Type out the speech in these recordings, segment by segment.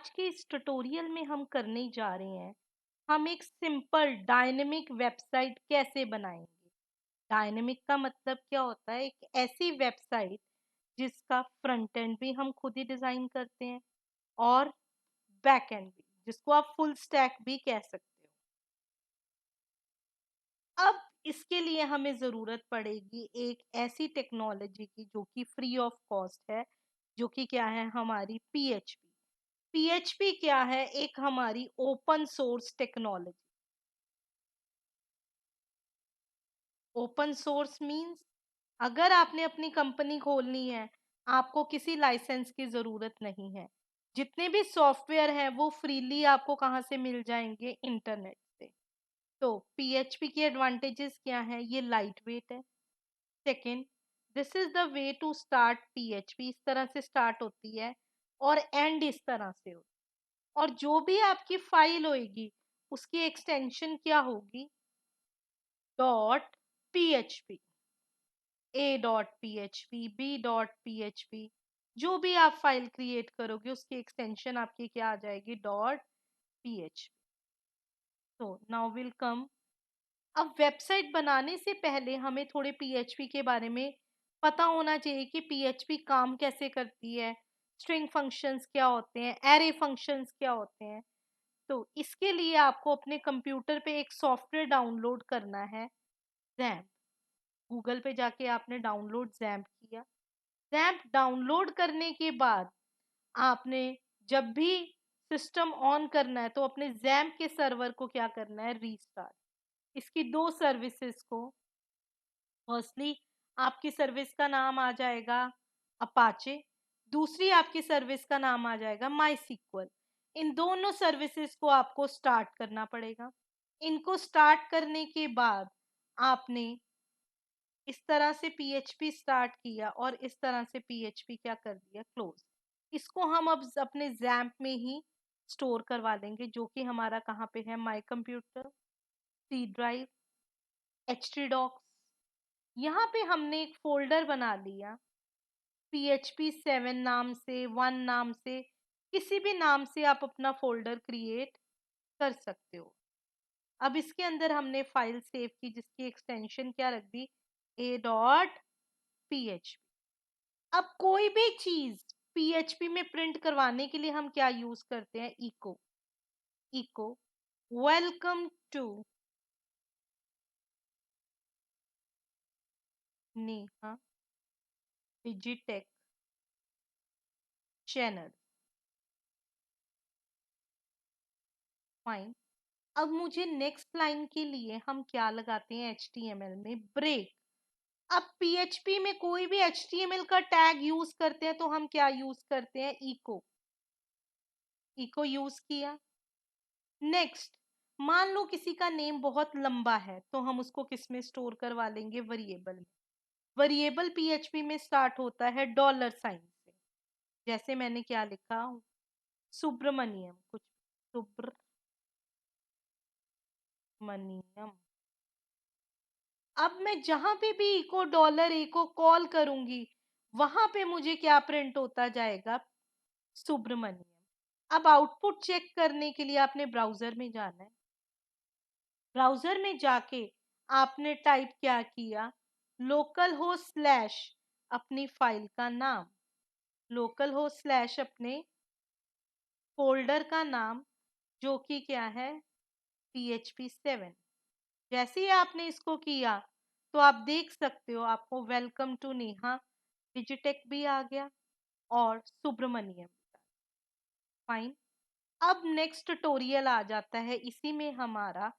आज के इस ट्यूटोरियल में हम करने जा रहे हैं। हम एक सिंपल डायनेमिक वेबसाइट कैसे बनाएंगे। डायनेमिक का मतलब क्या होता है? एक ऐसी वेबसाइट जिसका फ्रंट एंड भी हम खुद ही डिजाइन करते हैं और बैक एंड भी, जिसको आप फुल स्टैक भी कह सकते हो। अब इसके लिए हमें जरूरत पड़ेगी एक ऐसी टेक्नोलॉजी की जो कि फ्री ऑफ कॉस्ट है, जो कि क्या है, हमारी पीएचपी। पीएचपी क्या है? एक हमारी open source technology. Open source means अगर आपने अपनी कंपनी खोलनी है, आपको किसी लाइसेंस की जरूरत नहीं है। जितने भी सॉफ्टवेयर हैं वो फ्रीली आपको कहाँ से मिल जाएंगे? इंटरनेट से। तो पीएचपी की एडवांटेजेस क्या हैं? ये लाइट वेट है। Second, this is the way to start PHP. इस तरह से स्टार्ट होती है और एंड इस तरह से होती है। और जो भी आपकी फाइल होगी उसकी एक्सटेंशन क्या होगी? Dot PHP. A dot PHP, B dot PHP, जो भी आप फाइल क्रिएट करोगे उसकी एक्सटेंशन आपकी क्या आ जाएगी? Dot PHP. तो नाउ विल कम। अब वेबसाइट बनाने से पहले हमें थोड़े पीएचपी के बारे में पता होना चाहिए कि पीएचपी काम कैसे करती है, स्ट्रिंग फंक्शंस क्या होते हैं, एरे फंक्शंस क्या होते हैं। तो इसके लिए आपको अपने कंप्यूटर पे एक सॉफ्टवेयर डाउनलोड करना है, जैम्प। गूगल पे जाके आपने डाउनलोड जैम्प किया। जैम्प डाउनलोड करने के बाद आपने जब भी सिस्टम ऑन करना है तो अपने जैम्प के सर्वर को क्या करना है? रीस्टार्ट। इसकी दो सर्विसेज को, फर्स्टली आपकी सर्विस का नाम आ जाएगा अपाचे, दूसरी आपकी सर्विस का नाम आ जाएगा माई सीक्वल। इन दोनों सर्विसेज को आपको स्टार्ट करना पड़ेगा। इनको स्टार्ट करने के बाद आपने इस तरह से पीएचपी स्टार्ट किया और इस तरह से पीएचपी क्या कर दिया? क्लोज। इसको हम अब अपने जैम्प में ही स्टोर करवा लेंगे, जो कि हमारा कहाँ पे है? My computer, C drive, H docs. यहाँ पे हमने एक फोल्डर बना लिया PHP 7 नाम से, 1 नाम से, किसी भी नाम से आप अपना फोल्डर क्रिएट कर सकते हो। अब इसके अंदर हमने फाइल सेव की जिसकी एक्सटेंशन क्या रख दी? ए डॉट PHP। अब कोई भी चीज पीएचपी में प्रिंट करवाने के लिए हम क्या यूज करते हैं? Echo. Echo welcome to Neha Digitech channel. Fine. अब मुझे नेक्स्ट लाइन के लिए हम क्या लगाते हैं? एचटीएमएल में ब्रेक। अब पीएचपी में कोई भी एचटीएमएल का टैग यूज करते हैं तो हम क्या यूज करते हैं? इको। इको यूज किया। नेक्स्ट, मान लो किसी का नेम बहुत लंबा है तो हम उसको किस में स्टोर करवा लेंगे? वेरिएबल में। वेरिएबल पीएचपी में स्टार्ट होता है डॉलर साइन से। जैसे मैंने क्या लिखा? सुब्रमण्यम कुछ। सुब्रमण्यम। अब मैं जहां पे भी इको डॉलर ए को कॉल करूंगी वहां पे मुझे क्या प्रिंट होता जाएगा? सुब्रमण्यम। अब आउटपुट चेक करने के लिए आपने ब्राउजर में जाना है। ब्राउजर में जाके आपने टाइप क्या किया? लोकल हो स्लैश अपनी फाइल का नाम, लोकल हो स्लैश अपने फोल्डर का नाम, जो कि क्या है? PHP 7। जैसे ही आपने इसको किया तो आप देख सकते हो आपको वेलकम टू नेहा डिजिटेक भी आ गया और सुब्रमण्यम भी। फाइन। अब नेक्स्ट ट्यूटोरियल आ जाता है, इसी में हमारा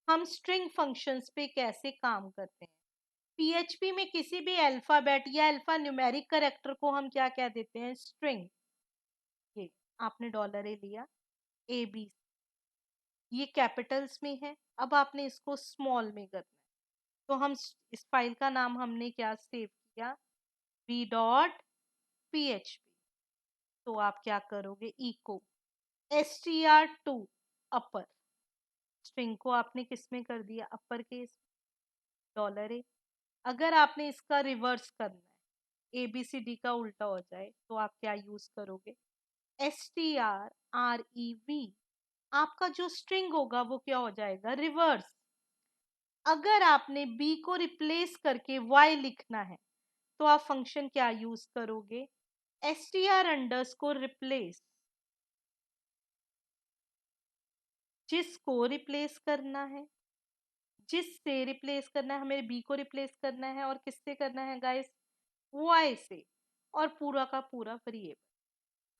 हम स्ट्रिंग फंक्शंस पे कैसे काम करते हैं। पीएचपी में किसी भी अल्फाबेट या अल्फा न्यूमेरिक कैरेक्टर को हम क्या कह देते हैं? स्ट्रिंग। ये आपने डॉलर ए लिया, ए बी, ये कैपिटल्स में है। अब आपने इसको स्मॉल में करना है तो हम इस फाइल का नाम हमने क्या सेव किया? B dot PHP. तो आप क्या करोगे? इको str2 अपर। स्ट्रिंग को आपने किस में कर दिया? Upper case, dollar A. अगर आपने इसका रिवर्स करना है, ABCD का उल्टा हो जाए, तो आप क्या यूज करोगे? STRREV, आपका जो स्ट्रिंग होगा वो क्या हो जाएगा, रिवर्स। अगर आपने बी को रिप्लेस करके वाई लिखना है तो आप फंक्शन क्या यूज करोगे, str_रिप्लेस। जिसको रिप्लेस करना है, जिससे रिप्लेस करना है, हमें बी को रिप्लेस करना है और किससे करना है गाइस, वाई से, और पूरा का पूरा वेरिएबल।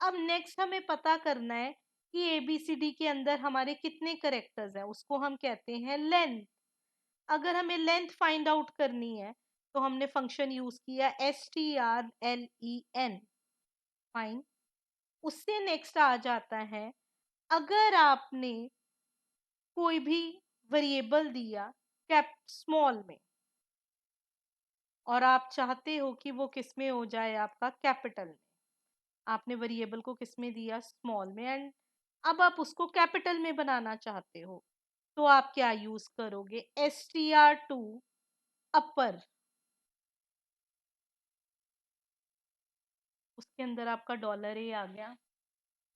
अब नेक्स्ट हमें पता करना है कि एबीसीडी के अंदर हमारे कितने करेक्टर्स हैं, उसको हम कहते हैं लेंथ। अगर हमें लेंथ फाइंड आउट करनी है तो हमने फंक्शन यूज किया strlen, फाइन। उससे नेक्स्ट आ जाता है, अगर आपने कोई भी वेरिएबल दिया कैप स्मॉल में और आप चाहते हो कि वो किस में हो जाए, आपका कैपिटल में, आपने वेरिएबल को किस में दिया, स्मॉल में, एंड अब आप उसको कैपिटल में बनाना चाहते हो तो आप क्या यूज करोगे, str_to_अपर। उसके अंदर आपका $a आ गया,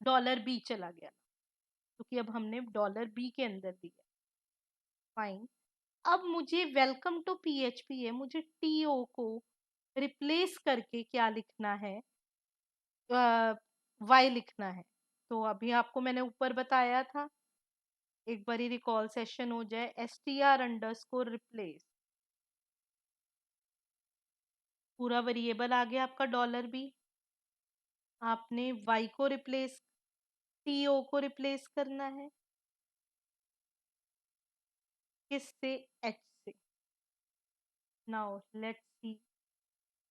$b चला गया क्योंकि अब हमने $b के अंदर दिया, फाइन। अब मुझे वेलकम टू पीएचपी है, मुझे टीओ को रिप्लेस करके क्या लिखना है, वाई लिखना है। तो अभी आपको मैंने ऊपर बताया था, एक बारी रिकॉल सेशन हो जाए, str_रिप्लेस, पूरा वेरिएबल आ गया आपका $b। आपने वाई को रिप्लेस, टीओ को रिप्लेस करना है किससे, एच से। नाउ लेट्स सी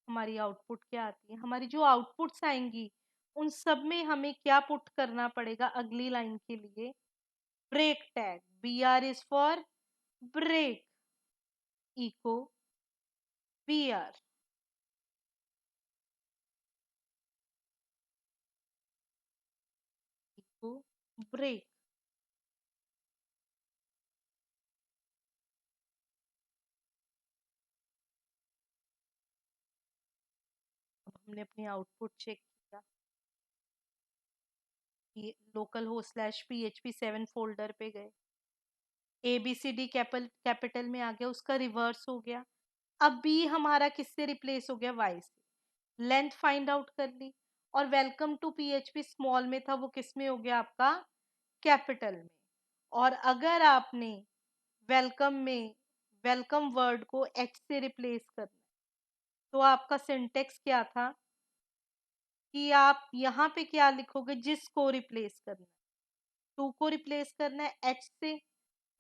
हमारी आउटपुट क्या आती है। हमारी जो आउटपुट्स आएंगी उन सब में हमें क्या पुट करना पड़ेगा अगली लाइन के लिए, break tag, BR is for break, echo BR, echo break. अब हमने अपनी आउटपुट चेक किया, लोकल हो /PHP7 फोल्डर पे गए, ABCD कैपिटल में आ गया, उसका रिवर्स हो गया। अब बी हमारा किससे रिप्लेस हो गया, वाई से। लेंथ फाइंड आउट कर ली, और वेलकम टू पीएचपी स्मॉल में था वो किस में हो गया आपका, कैपिटल में। और अगर आपने वेलकम में वेलकम वर्ड को एच से रिप्लेस करना तो आपका सिंटेक्स क्या था कि आप यहाँ पे क्या लिखोगे, जिसको रिप्लेस करना है, टू को रिप्लेस करना है एच से,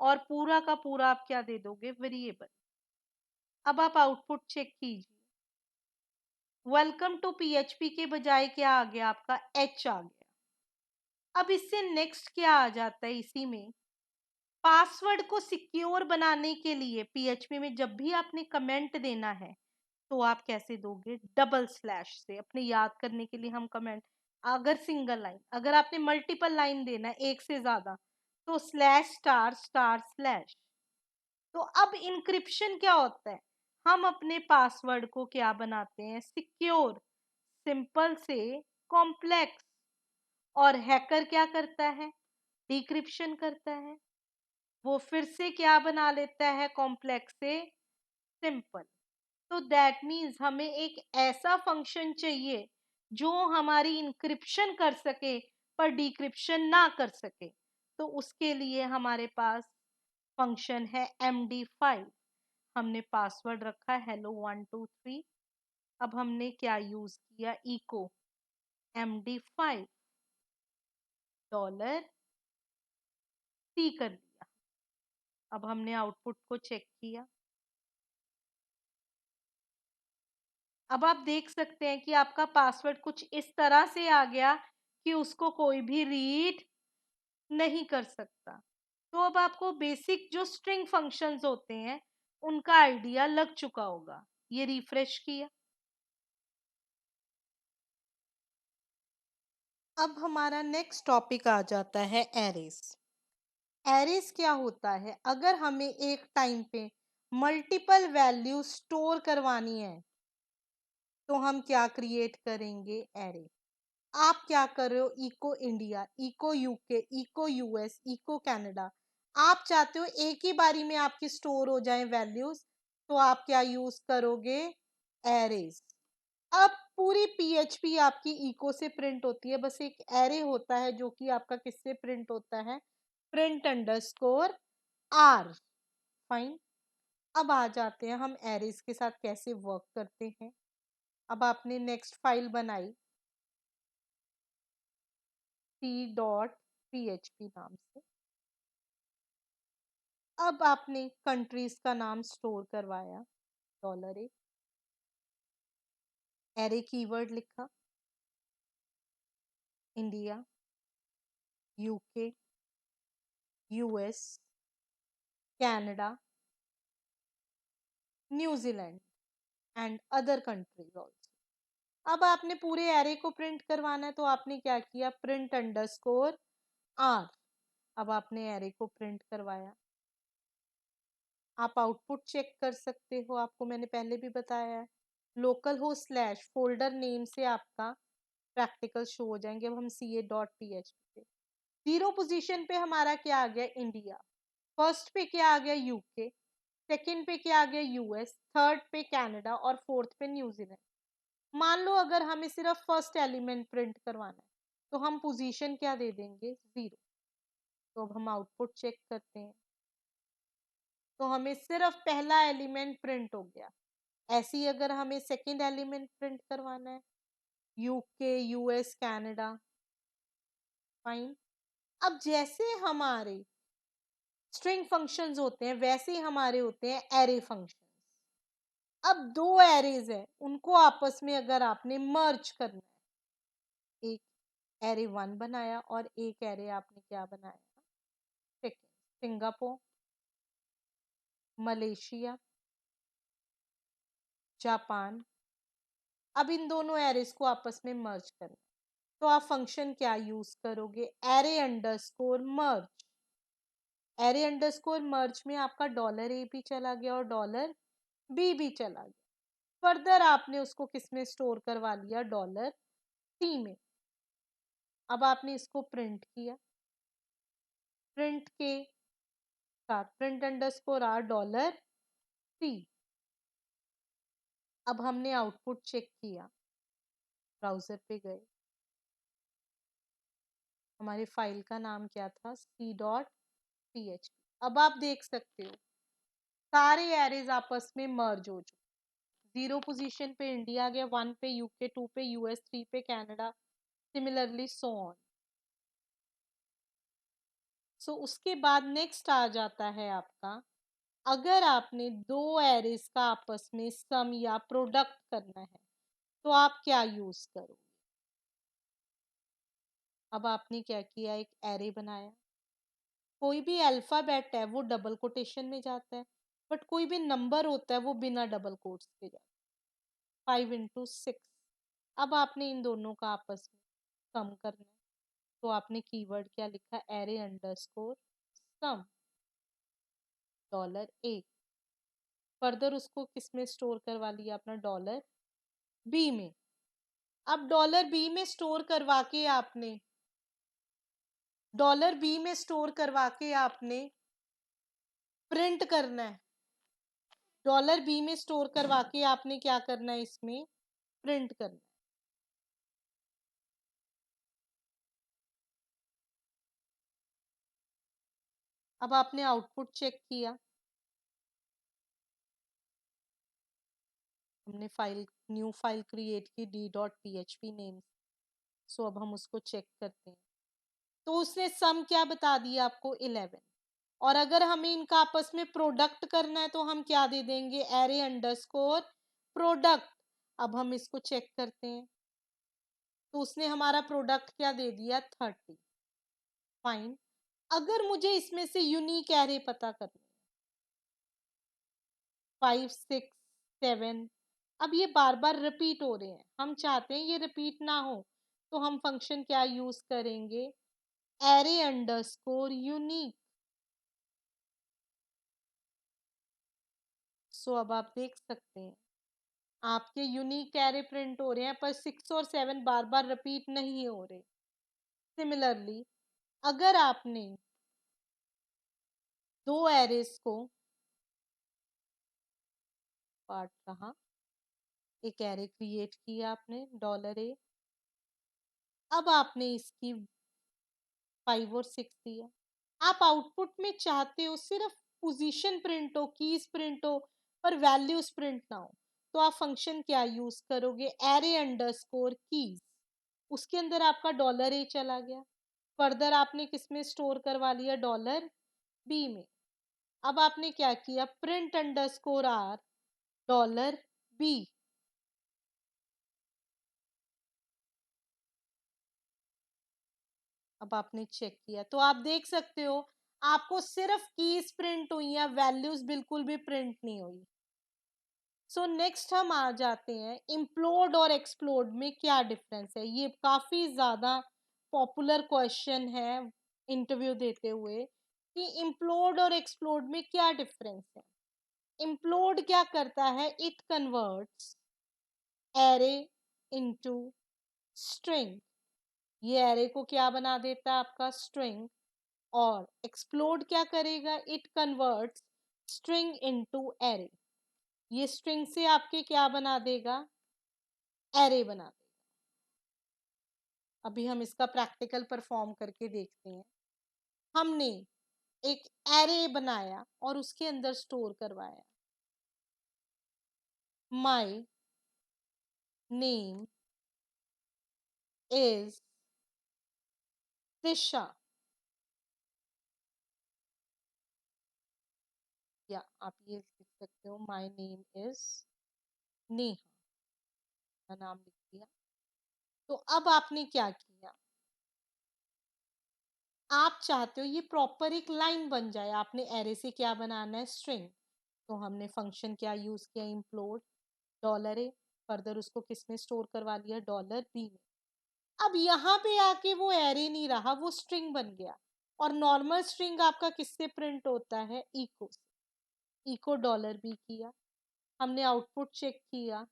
और पूरा का पूरा आप क्या दे दोगे, वेरिएबल। अब आप आउटपुट चेक कीजिए, वेलकम टू पीएचपी के बजाय क्या आ गया आपका, एच आ गया। अब इससे नेक्स्ट क्या आ जाता है, इसी में पासवर्ड को सिक्योर बनाने के लिए पीएचपी में जब भी आपने कमेंट देना है तो आप कैसे दोगे, डबल स्लैश से। अपने याद करने के लिए हम कमेंट, अगर सिंगल लाइन, अगर आपने मल्टीपल लाइन देना है एक से ज्यादा तो /*//। तो अब इंक्रिप्शन क्या होता है, हम अपने पासवर्ड को क्या बनाते हैं, सिक्योर, सिंपल से कॉम्प्लेक्स। और हैकर क्या करता है, डिक्रिप्शन करता है, वो फिर से क्या बना लेता है, कॉम्प्लेक्स से सिंपल। तो दैट मीन्स हमें एक ऐसा फंक्शन चाहिए जो हमारी इंक्रिप्शन कर सके पर डिक्रिप्शन ना कर सके। तो उसके लिए हमारे पास फंक्शन है MD5। हमने पासवर्ड रखा hello123। अब हमने क्या यूज किया, इको MD5 $C कर दिया। अब हमने आउटपुट को चेक किया, अब आप देख सकते हैं कि आपका पासवर्ड कुछ इस तरह से आ गया कि उसको कोई भी रीड नहीं कर सकता। तो अब आपको बेसिक जो स्ट्रिंग फंक्शंस होते हैं उनका आइडिया लग चुका होगा। ये रिफ्रेश किया, अब हमारा नेक्स्ट टॉपिक आ जाता है एरेस। एरेस क्या होता है, अगर हमें एक टाइम पे मल्टीपल वैल्यू स्टोर करवानी है तो हम क्या क्रिएट करेंगे, एरे। आप क्या कर रहे हो, echo India, echo UK, echo US, echo Canada. आप चाहते हो एक ही बारी में आपकी स्टोर हो जाए वैल्यूज, तो आप क्या यूज करोगे, एरेज। अब पूरी पीएचपी आपकी इको से प्रिंट होती है, बस एक एरे होता है जो कि आपका किससे प्रिंट होता है, प्रिंट अंडरस्कोर आर। फाइन। अब आ जाते हैं हम एरेज के साथ कैसे वर्क करते हैं। अब आपने नेक्स्ट फाइल बनाई c.php नाम से। अब आपने कंट्रीज का नाम स्टोर करवाया, $, एरे कीवर्ड लिखा, India, UK, US, Canada, New Zealand and other countries also. अब आपने पूरे एरे को प्रिंट करवाना है, तो आपने क्या किया, प्रिंट अंडरस्कोर आर। अब आपने एरे को प्रिंट करवाया। आप आउटपुट चेक कर सकते हो, आपको मैंने पहले भी बताया है, लोकल हो स्लैश फोल्डर नेम से आपका प्रैक्टिकल शो हो जाएंगे। अब हम ca.php पे, जीरो पोजीशन पे हमारा क्या आ गया, इंडिया। फर्स्ट पे क्या आ गया, यूके। सेकंड पे क्या आ गया, यूएस। थर्ड पे कनाडा और फोर्थ पे न्यूजीलैंड। मान लो अगर हमें सिर्फ फर्स्ट एलिमेंट प्रिंट करवाना है, तो हम पोजीशन क्या दे देंगे, 0। तो अब हम आउटपुट चेक करते हैं, तो हमें सिर्फ पहला एलिमेंट प्रिंट हो गया। ऐसे ही अगर हमें सेकंड एलिमेंट प्रिंट करवाना है, यूके, यूएस, कनाडा। फाइन। अब जैसे हमारे स्ट्रिंग फंक्शंस होते हैं, वैसे ही हमारे होते हैं एरे फंक्शंस। अब दो एरेज है, उनको आपस में अगर आपने मर्ज करना है, एक एरे 1 बनाया और एक एरे आपने क्या बनाया, सेकंड। Singapore, Malaysia, Japan. अब इन दोनों एरेज को आपस में मर्ज करना, तो आप फंक्शन क्या यूज करोगे, एरे अंडरस्कोर मर्ज। एरे अंडरस्कोर मर्ज में आपका $a भी चला गया और $b भी चला गया। फर्दर आपने उसको किस में स्टोर करवा लिया, $c में। अब आपने इसको प्रिंट किया, प्रिंट के साथ प्रिंट अंडरस्कोर आर $c। अब हमने आउटपुट चेक किया, ब्राउजर पे गए, हमारी फाइल का नाम क्या था, c.php। अब आप देख सकते हो सारे एरेज आपस में मर्ज हो चुके। 0 पोजीशन पे इंडिया आ गया, 1 पे यूके, 2 पे यूएस, 3 पे कनाडा, सिमिलरली सो ऑन। सो उसके बाद नेक्स्ट आ जाता है आपका, अगर आपने दो एरेज का आपस में सम या प्रोडक्ट करना है, तो आप क्या यूज करोगे। अब आपने क्या किया, एक एरे बनाया। कोई भी अल्फाबेट है वो डबल कोटेशन में जाता है, बट कोई भी नंबर होता है वो बिना डबल कोट्स के जाता है, 5 into 6। अब आपने इन दोनों का आपस में सम करना है, तो आपने कीवर्ड क्या लिखा, array underscore sum, $a। Further उसको किस में स्टोर करवा लिया, अपना $b में। अब $b में स्टोर करवा के आपने $b में स्टोर करवा के आपने प्रिंट करना है, $b में स्टोर करवा के आपने क्या करना है, इसमें प्रिंट करना है। अब आपने आउटपुट चेक किया, हमने फाइल, न्यू फाइल क्रिएट की d.php नेम। सो अब हम उसको चेक करते हैं, तो उसने सम क्या बता दिया आपको, 11। और अगर हमें इनका आपस में प्रोडक्ट करना है, तो हम क्या दे देंगे, एरे अंडरस्कोर प्रोडक्ट। अब हम इसको चेक करते हैं, तो उसने हमारा प्रोडक्ट क्या दे दिया, 30। फाइन। अगर मुझे इसमें से यूनिक एरे पता करना है, 5, 6, 7, अब ये बार बार रिपीट हो रहे हैं, हम चाहते हैं ये रिपीट ना हो, तो हम फंक्शन क्या यूज करेंगे, एरे अंडरस्कोर यूनिक। सो अब आप देख सकते हैं आपके यूनिक एरे प्रिंट हो रहे हैं पर 6 और 7 बार बार रिपीट नहीं हो रहे। सिमिलरली अगर आपने दो एरेस को पार्ट रहा, एक एरे क्रिएट किया आपने $a, अब आपने इसकी 5 और 6 दिया। आप आउटपुट में चाहते हो सिर्फ पोजीशन प्रिंट हो, कीज प्रिंट हो, पर वैल्यूज प्रिंट ना हो, तो आप फंक्शन क्या यूज करोगे, एरे अंडरस्कोर कीज। उसके अंदर आपका $a चला गया। फर्दर आपने किस में स्टोर करवा लिया, $b में। अब आपने क्या किया, प्रिंट अंडरस्कोर आर $b। अब आपने चेक किया तो आप देख सकते हो आपको सिर्फ कीज प्रिंट हुई या वैल्यूज बिल्कुल भी प्रिंट नहीं हुई। सो नेक्स्ट हम आ जाते हैं इम्प्लोड और एक्सप्लोड में क्या डिफरेंस है। ये काफी ज्यादा पॉपुलर क्वेश्चन है इंटरव्यू देते हुए कि इम्प्लोड और एक्सप्लोड में क्या डिफरेंस है। इम्प्लोड क्या करता है, it converts array into string. ये एरे को क्या बना देता है, आपका स्ट्रिंग। और एक्सप्लोड क्या करेगा, it converts string into array. ये स्ट्रिंग से आपके क्या बना देगा, एरे बना देगा। अभी हम इसका प्रैक्टिकल परफॉर्म करके देखते हैं। हमने एक एरे बनाया और उसके अंदर स्टोर करवाया माई नेम इज त्रिशा, या आप ये लिख सकते हो माई नेम इज नेहा, का नाम लिख दिया। तो अब आपने क्या किया, आप चाहते हो ये प्रॉपर एक लाइन बन जाए, आपने एरे से क्या बनाना है, स्ट्रिंग। तो हमने फंक्शन क्या यूज किया, इम्प्लोड $a। फर्दर उसको किस में स्टोर करवा लिया, $b में। अब यहाँ पे आके वो एरे नहीं रहा, वो स्ट्रिंग बन गया। और नॉर्मल स्ट्रिंग आपका किससे प्रिंट होता है, इको से। इको $b किया, हमने आउटपुट चेक किया,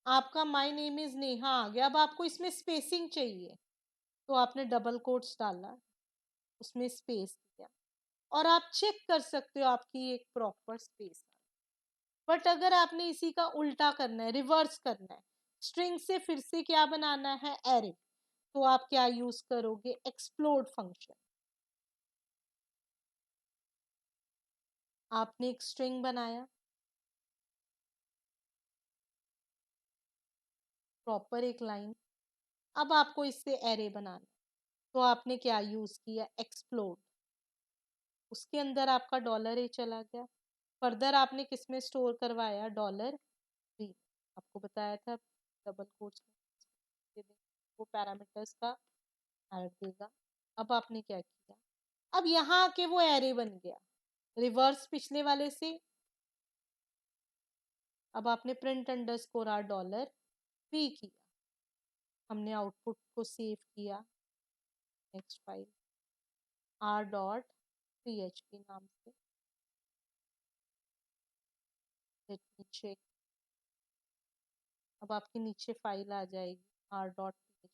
आपका माई नेम इज नेहा आ गया। अब आपको इसमें स्पेसिंग चाहिए तो आपने डबल कोट्स डाला, उसमें स्पेस दिया, और आप चेक कर सकते हो आपकी एक प्रॉपर स्पेस। बट अगर आपने इसी का उल्टा करना है, रिवर्स करना है, स्ट्रिंग से फिर से क्या बनाना है, एरे, तो आप क्या यूज करोगे, एक्सप्लोड फंक्शन। आपने एक स्ट्रिंग बनाया, प्रॉपर एक लाइन, अब आपको इससे एरे बनाना, तो आपने क्या यूज किया, एक्सप्लोड। उसके अंदर आपका $a चला गया। फर्दर आपने किस में स्टोर करवाया, $b। आपको बताया था डबल कोट्स में वो पैरामीटर्स का ऐड देगा। अब आपने क्या किया, अब यहाँ आके वो एरे बन गया, रिवर्स पिछले वाले से। अब आपने प्रिंट अंडरस्कोर आर $b किया, हमने आउटपुट को सेव किया, नेक्स्ट फाइल r.php नाम से। लेट मी चेक, अब आपके नीचे फाइल आ जाएगी r.php।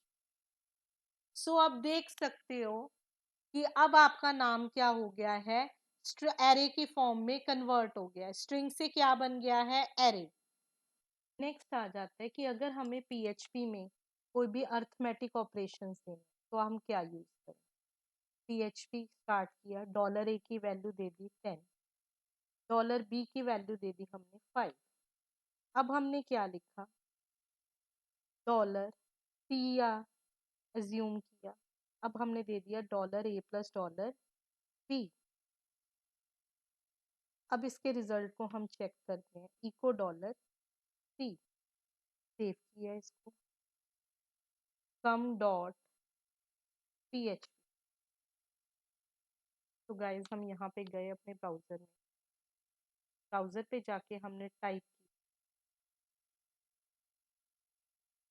सो आप देख सकते हो कि अब आपका नाम क्या हो गया है, एरे के फॉर्म में कन्वर्ट हो गया है, स्ट्रिंग से क्या बन गया है, एरे। नेक्स्ट आ जाता है कि अगर हमें पीएचपी में कोई भी अर्थमेटिक ऑपरेशंस देने तो हम क्या यूज करें। पीएचपी स्टार्ट किया, $a की वैल्यू दे दी 10, $b की वैल्यू दे दी हमने 5। अब हमने क्या लिखा, डॉलर टी या एज्यूम किया, अब हमने दे दिया $a प्लस $b। अब इसके रिजल्ट को हम चेक करते हैं, इको $c, सेव किया इसको, sum.php। तो गाइज हम यहाँ पे गए अपने ब्राउजर में, ब्राउजर पे जाके हमने टाइप की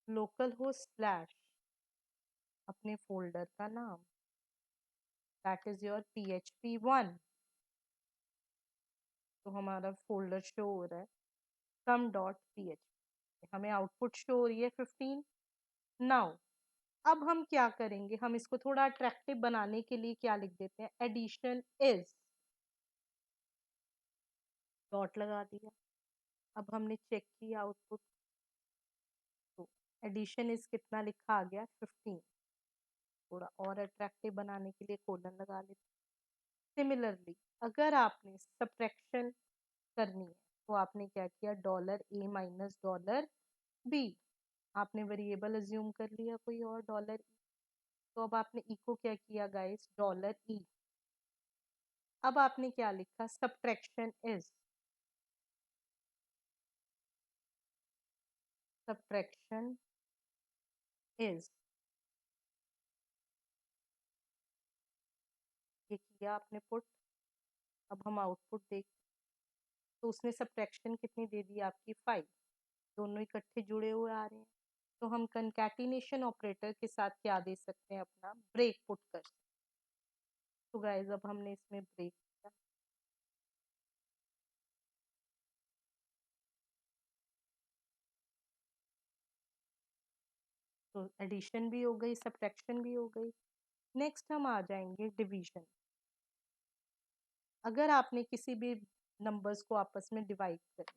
लोकल होस्ट स्लैश अपने फोल्डर का नाम, दैट इज योर PHP 1। तो हमारा फोल्डर शो हो रहा है sum.php, हमें आउटपुट शो हो रही है 15। नाउ अब हम क्या करेंगे, हम इसको थोड़ा अट्रैक्टिव बनाने के लिए क्या लिख देते हैं, एडिशन इज, डॉट लगा दिया। अब हमने चेक किया आउटपुट, तो एडिशन इज कितना लिखा आ गया 15। थोड़ा और अट्रैक्टिव बनाने के लिए कोलन लगा लेते हैं। सिमिलरली अगर आपने सब्ट्रैक्शन करनी है तो आपने क्या किया, $a माइनस $b, आपने वेरिएबल अज्यूम कर लिया कोई और $e। तो अब आपने ई को क्या किया गाइस, $e। अब आपने क्या लिखा, सब्ट्रैक्शन इज, सब्ट्रैक्शन इज, ये किया आपने पुट। अब हम आउटपुट देख, तो उसने सब्ट्रैक्शन कितनी दे दी आपकी 5, दोनों इकट्ठे जुड़े हुए आ रहे हैं। तो हम कंकैटिनेशन ऑपरेटर के साथ क्या दे सकते हैं, अपना ब्रेक पुट कर सकते हैं। तो गाइस अब हमने इसमें ब्रेक किया, तो एडिशन भी हो गई, सब्ट्रैक्शन भी हो गई। नेक्स्ट हम आ जाएंगे डिवीजन। अगर आपने किसी भी नंबर्स को आपस में डिवाइड करना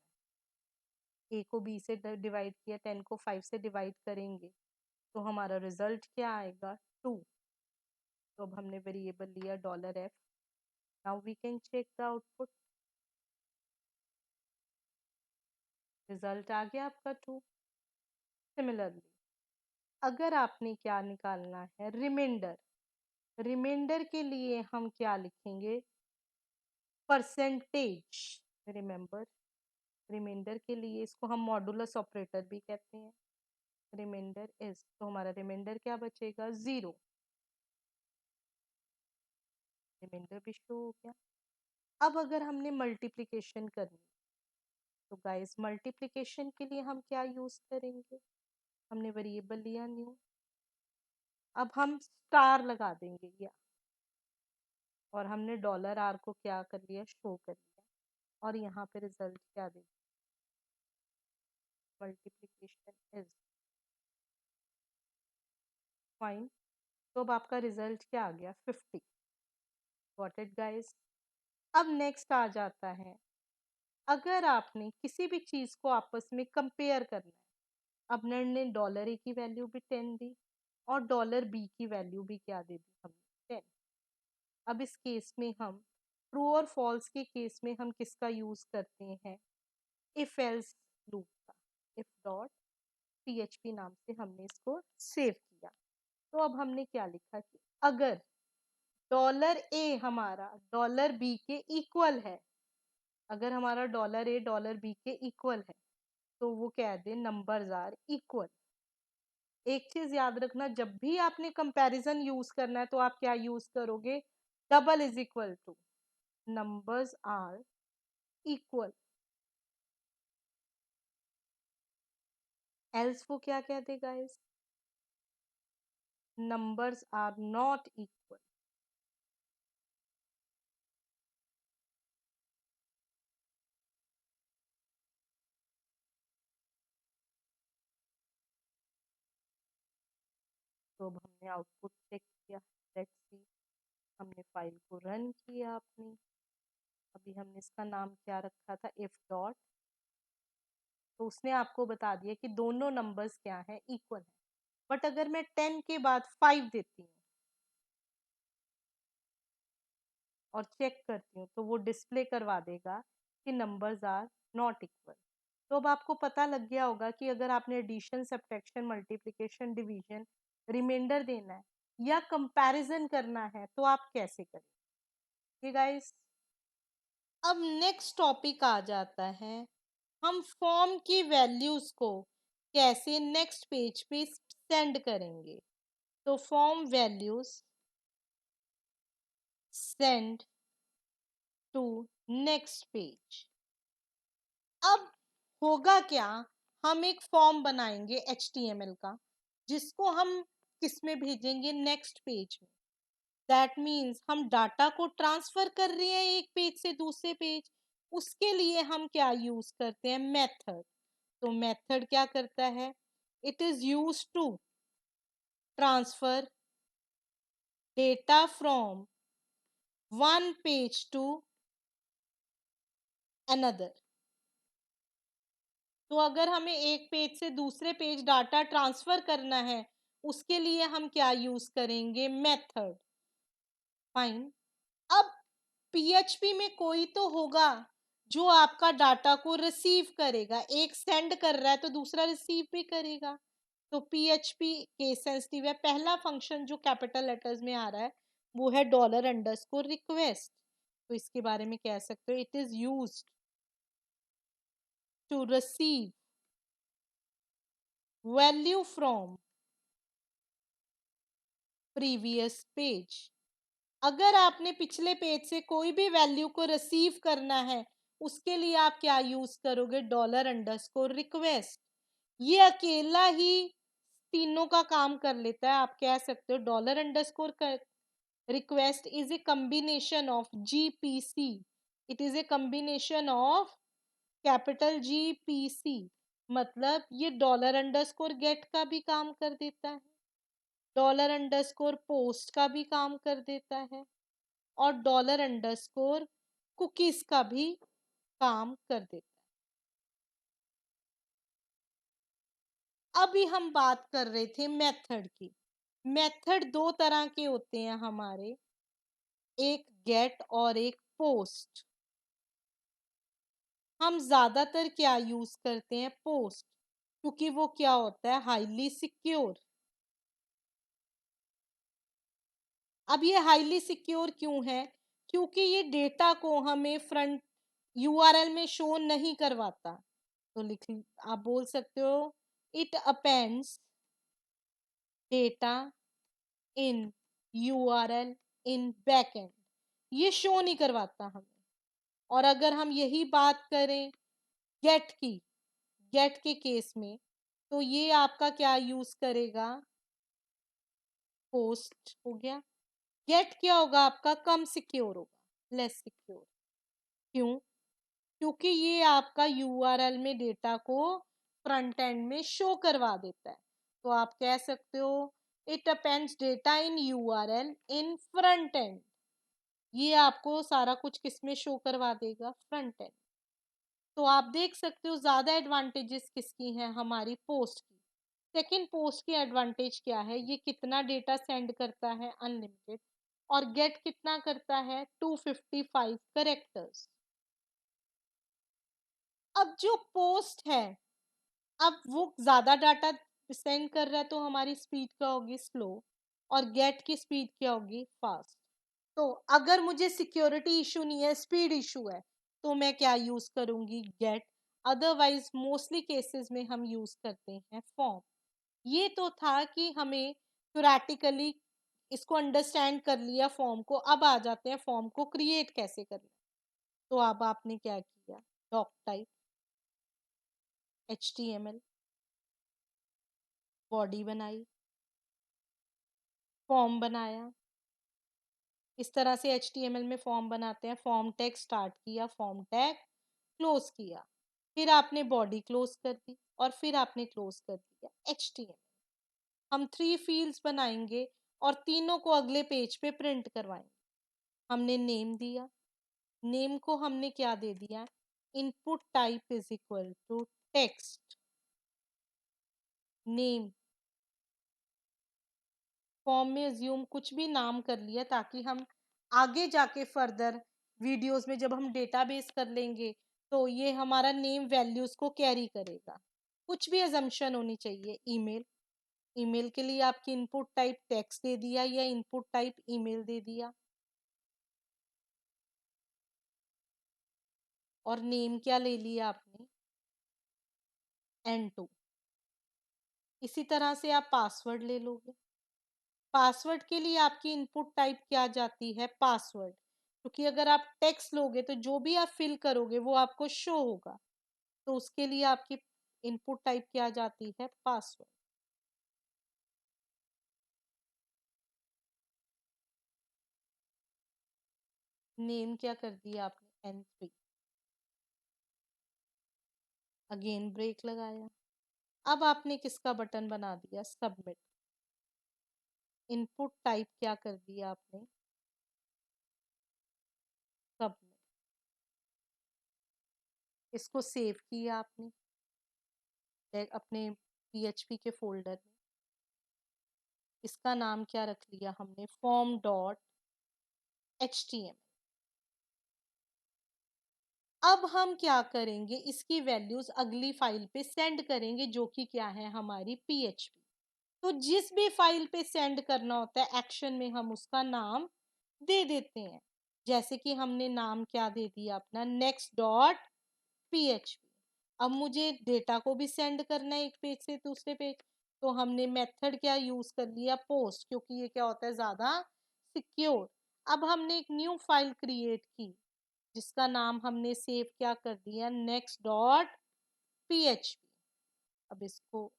है, ए को बी से डिवाइड किया, 10 को 5 से डिवाइड करेंगे, तो हमारा रिजल्ट क्या आएगा, 2। तो अब हमने वेरिएबल लिया $f। Now we can check the output, result आ गया आपका 2। सिमिलरली अगर आपने क्या निकालना है, रिमाइंडर, रिमाइंडर के लिए हम क्या लिखेंगे, परसेंटेज। रिमेंबर, रिमाइंडर के लिए इसको हम मॉडुलस ऑपरेटर भी कहते हैं। रिमाइंडर इज, तो हमारा रिमाइंडर क्या बचेगा, 0। रिमाइंडर भी शो हो गया। अब अगर हमने मल्टीप्लिकेशन करनी, तो गाइस मल्टीप्लिकेशन के लिए हम क्या यूज करेंगे, हमने वेरिएबल लिया न्यू, अब हम स्टार लगा देंगे या, और हमने $r को क्या कर लिया, शो कर लिया। और यहाँ पे रिजल्ट क्या देगा, मल्टीप्लिकेशन इज फाइन। तो अब आपका रिजल्ट क्या आ गया, 50। Got it guys. अब नेक्स्ट आ जाता है, अगर आपने किसी भी चीज को आपस में कंपेयर करना है, अब ने $a की वैल्यू भी 10 दी और $b की वैल्यू भी क्या दे दी हमने, 10। अब इस केस में हम ट्रू और फॉल्स के केस में हम किसका यूज करते हैं, इफ एल्स लूप का, इफ डॉट php नाम से हमने इसको सेव किया। तो अब हमने क्या लिखा कि अगर $a हमारा $b के इक्वल है, अगर हमारा $a $b के इक्वल है, तो वो कह दे नंबर्स आर इक्वल। एक चीज याद रखना, जब भी आपने कंपैरिजन यूज करना है तो आप क्या यूज करोगे, double is equal to, numbers are equal. Else वो क्या कह देगा, इस नंबर्स आर नॉट इक्वल। तो अब हमने आउटपुट चेक किया, लेट्स सी, हमने फाइल को रन किया अपनी। अभी हमने इसका नाम क्या रखा था, इफ डॉट, तो उसने आपको बता दिया कि दोनों नंबर्स क्या हैं, इक्वल है। बट अगर मैं 10 के बाद 5 देती हूँ और चेक करती हूँ, तो वो डिस्प्ले करवा देगा कि नंबर्स आर नॉट इक्वल। तो अब आपको पता लग गया होगा कि अगर आपने addition, subtraction, multiplication, division, remainder देना है या कंपैरिजन करना है तो आप कैसे करें। गाइस अब नेक्स्ट टॉपिक आ जाता है, हम फॉर्म की वैल्यूज को कैसे नेक्स्ट पेज पे सेंड करेंगे। तो form values send to next page. अब होगा क्या, हम एक फॉर्म बनाएंगे HTML का, जिसको हम किस में भेजेंगे, नेक्स्ट पेज में। दैट मीन्स हम डाटा को ट्रांसफर कर रहे हैं एक पेज से दूसरे पेज, उसके लिए हम क्या यूज करते हैं, मेथड। तो मेथड क्या करता है, it is use to transfer data from one page to another. तो अगर हमें एक पेज से दूसरे पेज डाटा ट्रांसफर करना है, उसके लिए हम क्या यूज करेंगे, मेथड। फाइन। अब पीएचपी में कोई तो होगा जो आपका डाटा को रिसीव करेगा, एक सेंड कर रहा है तो दूसरा रिसीव भी करेगा। तो पीएचपी केस सेंसिटिव है। पहला फंक्शन जो कैपिटल लेटर्स में आ रहा है वो है $_रिक्वेस्ट। तो इसके बारे में कह सकते हो, it is used to receive value from previous page. अगर आपने पिछले पेज से कोई भी वैल्यू को रिसीव करना है, उसके लिए आप क्या यूज करोगे, $_रिक्वेस्ट। ये अकेला ही तीनों का काम कर लेता है। आप कह सकते हो $_request is a combination of GPC, it is a combination of capital GPC. मतलब ये $_गेट का भी काम कर देता है, $_पोस्ट का भी काम कर देता है, और $_कुकीज का भी काम कर देता है। अभी हम बात कर रहे थे मेथड की। मेथड दो तरह के होते हैं हमारे, एक गेट और एक पोस्ट। हम ज्यादातर क्या यूज करते हैं, पोस्ट, क्योंकि वो क्या होता है, हाईली सिक्योर। अब ये हाईली सिक्योर क्यों है, क्योंकि ये डेटा को हमें फ्रंट यूआरएल में शो नहीं करवाता। तो लिख, आप बोल सकते हो, it happens data in URL in backend. ये शो नहीं करवाता हमें। और अगर हम यही बात करें गेट की, गेट के केस में, तो ये आपका क्या यूज करेगा, पोस्ट हो गया। गेट क्या होगा आपका, कम सिक्योर होगा, लेस सिक्योर। क्यों, क्योंकि ये आपका यूआरएल में डेटा को फ्रंट एंड में शो करवा देता है। तो आप कह सकते हो, it happens data in URL in front end. ये आपको सारा कुछ किसमें शो करवा देगा, फ्रंट एंड। तो आप देख सकते हो ज्यादा एडवांटेजेस किसकी हैं, हमारी पोस्ट की। सेकंड, पोस्ट की एडवांटेज क्या है, ये कितना डेटा सेंड करता है, अनलिमिटेड। और गेट कितना करता है, 255 करेक्टर्स। अब जो पोस्ट है, अब वो ज्यादा डाटा सेंड कर रहा है तो हमारी स्पीड क्या होगी, स्लो। और गेट की स्पीड क्या होगी, फास्ट। तो अगर मुझे सिक्योरिटी इशू नहीं है, स्पीड इशू है, तो मैं क्या यूज करूंगी, गेट। अदरवाइज मोस्टली केसेस में हम यूज करते हैं फॉर्म। ये तो था कि हमें थ्योरेटिकली इसको अंडरस्टैंड कर लिया फॉर्म को। अब आ जाते हैं फॉर्म को क्रिएट कैसे करना। तो अब आपने क्या किया, डॉक टाइप, HTML, बॉडी बनाई, फॉर्म बनाया। इस तरह से HTML में फॉर्म बनाते हैं। फॉर्म टैग स्टार्ट किया, फॉर्म टैग क्लोज किया, फिर आपने बॉडी क्लोज कर दी, और फिर आपने क्लोज कर दिया HTML। हम 3 फील्ड्स बनाएंगे और तीनों को अगले पेज पे प्रिंट करवाएंगे। हमने नेम दिया, नेम को हमने क्या दे दिया, input type is equal to text name. Form में अज्यूम कुछ भी नाम कर लिया, ताकि हम आगे जाके फर्दर वीडियोस में जब हम डेटाबेस कर लेंगे तो ये हमारा नेम वैल्यूज को कैरी करेगा। कुछ भी अजम्पशन होनी चाहिए। ईमेल, ईमेल के लिए आपकी इनपुट टाइप टेक्स्ट दे दिया या इनपुट टाइप ईमेल दे दिया। और नेम क्या ले लिया आपने, N2। इसी तरह से आप पासवर्ड ले लोगे। पासवर्ड के लिए आपकी इनपुट टाइप क्या जाती है, पासवर्ड। क्योंकि अगर आप टेक्स्ट लोगे तो जो भी आप फिल करोगे वो आपको शो होगा। तो उसके लिए आपकी इनपुट टाइप क्या जाती है, पासवर्ड। नेम क्या कर दिया आपने, N3। अगेन ब्रेक लगाया। अब आपने किसका बटन बना दिया? सबमिट। इनपुट टाइप क्या कर दिया आपने? सबमिट। इसको सेव किया आपने अपने PHP के फोल्डर में। इसका नाम क्या रख लिया हमने? form.html। अब हम क्या करेंगे? इसकी वैल्यूज अगली फाइल पे सेंड करेंगे, जो कि क्या है? हमारी PHP। तो जिस भी फाइल पे सेंड करना होता है, एक्शन में हम उसका नाम दे देते हैं। जैसे कि हमने नाम क्या दे दिया अपना? next.php। अब मुझे डेटा को भी सेंड करना है एक पेज से दूसरे पेज, तो हमने मेथड क्या यूज कर लिया? पोस्ट, क्योंकि ये क्या होता है? ज्यादा सिक्योर। अब हमने एक न्यू फाइल क्रिएट की, जिसका नाम हमने सेव क्या कर दिया? next.php। अब इसको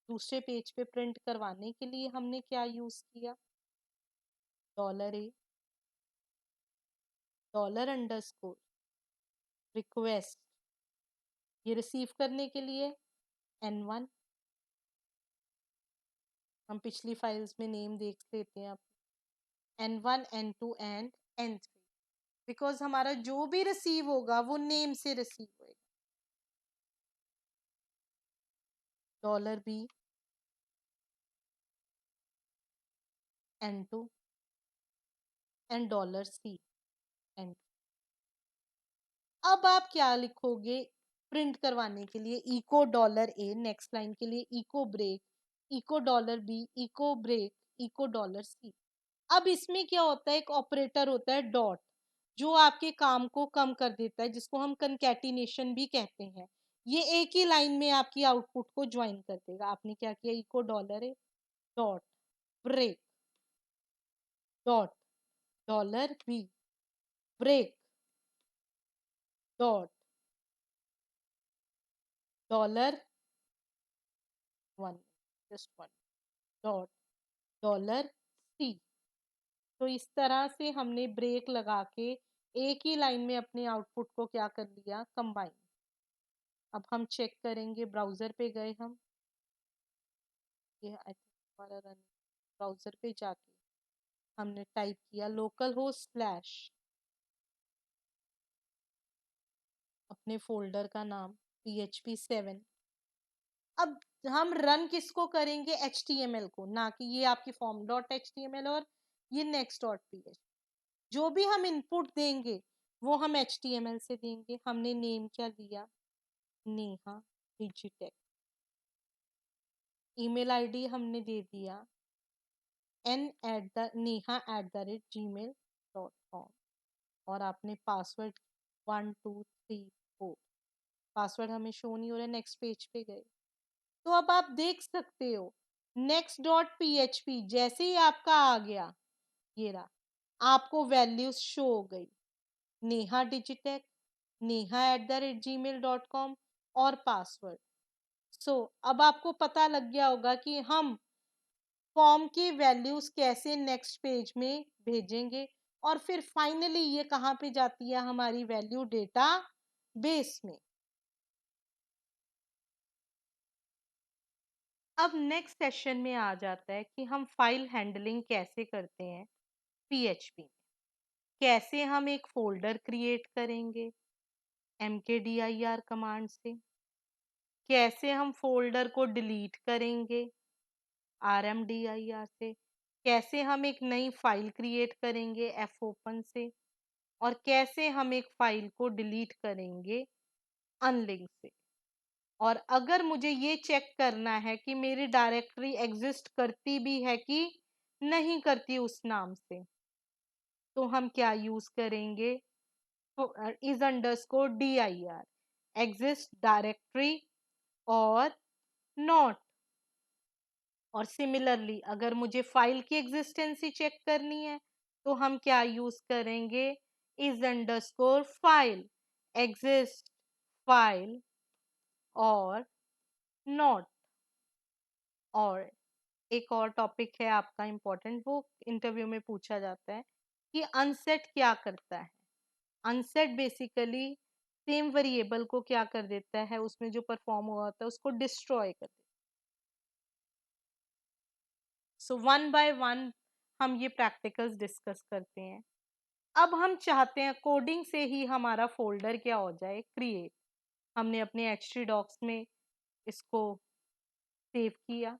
दूसरे पेज पे प्रिंट करवाने के लिए हमने क्या यूज किया? $a $_ request. ये रिसीव करने के लिए N1। हम पिछली फाइल्स में नेम देख लेते हैं अब। N1 N2 and N3, because हमारा जो भी रिसीव होगा वो नेम से रिसीव होएगा। $B N2 and $C N2। अब आप क्या लिखोगे प्रिंट करवाने के लिए? $A, नेक्स्ट लाइन के लिए echo break, echo $B, echo break, echo $C। अब इसमें क्या होता है? एक ऑपरेटर होता है डॉट, जो आपके काम को कम कर देता है, जिसको हम कंकैटिनेशन भी कहते हैं। ये एक ही लाइन में आपकी आउटपुट को ज्वाइन कर देगा। आपने क्या किया? Echo $A dot break dot $B break dot $1 just $1 dot $C। तो इस तरह से हमने ब्रेक लगा के एक ही लाइन में अपने आउटपुट को क्या कर लिया? कंबाइन। अब हम चेक करेंगे, ब्राउजर पे गए हम, ये आई थिंक हमारा रन, ब्राउजर पे जाके हमने टाइप किया लोकल होस्ट स्लैश अपने फोल्डर का नाम PHP 7। अब हम रन किसको करेंगे? HTML को, ना कि ये आपकी form.html और ये next.php। जो भी हम इनपुट देंगे वो हम HTML से देंगे। हमने नेम क्या दिया? नेहा डिजिटेक। ईमेल आईडी हमने दे दिया neha@gmail.com। और आपने पासवर्ड 1234। पासवर्ड हमें शो नहीं हो रहा है। नेक्स्ट पेज पे गए तो अब आप देख सकते हो next.php जैसे ही आपका आ गया, ये रहा, आपको वैल्यूज शो हो गई। नेहा डिजिटेक, neha@gmail.com और पासवर्ड। सो अब आपको पता लग गया होगा कि हम फॉर्म की वैल्यूज कैसे नेक्स्ट पेज में भेजेंगे, और फिर फाइनली ये कहाँ पे जाती है? हमारी वैल्यू डेटा बेस में। अब नेक्स्ट सेशन में आ जाता है कि हम फाइल हैंडलिंग कैसे करते हैं PHP में। कैसे हम एक फोल्डर क्रिएट करेंगे mkdir कमांड से। कैसे हम फोल्डर को डिलीट करेंगे rmdir से। कैसे हम एक नई फाइल क्रिएट करेंगे fopen से। और कैसे हम एक फाइल को डिलीट करेंगे अनलिंक से। और अगर मुझे ये चेक करना है कि मेरी डायरेक्टरी एग्जिस्ट करती भी है कि नहीं करती उस नाम से, तो हम क्या यूज करेंगे? is_dir एग्जिस्ट डायरेक्टरी और नॉट। और सिमिलरली अगर मुझे फाइल की एग्जिस्टेंसी चेक करनी है, तो हम क्या यूज करेंगे? is_file एग्जिस्ट फाइल और नॉट। और एक और टॉपिक है आपका इम्पोर्टेंट, वो इंटरव्यू में पूछा जाता है कि अनसेट क्या करता है। अनसेट बेसिकली सेम वेरिएबल को क्या कर देता है, उसमें जो परफॉर्म हुआ होता है उसको डिस्ट्रॉय कर देता है। सो वन बाय वन हम ये प्रैक्टिकल्स डिस्कस करते हैं। अब हम चाहते हैं कोडिंग से ही हमारा फोल्डर क्या हो जाए, क्रिएट। हमने अपने एच डॉक्स में इसको सेव किया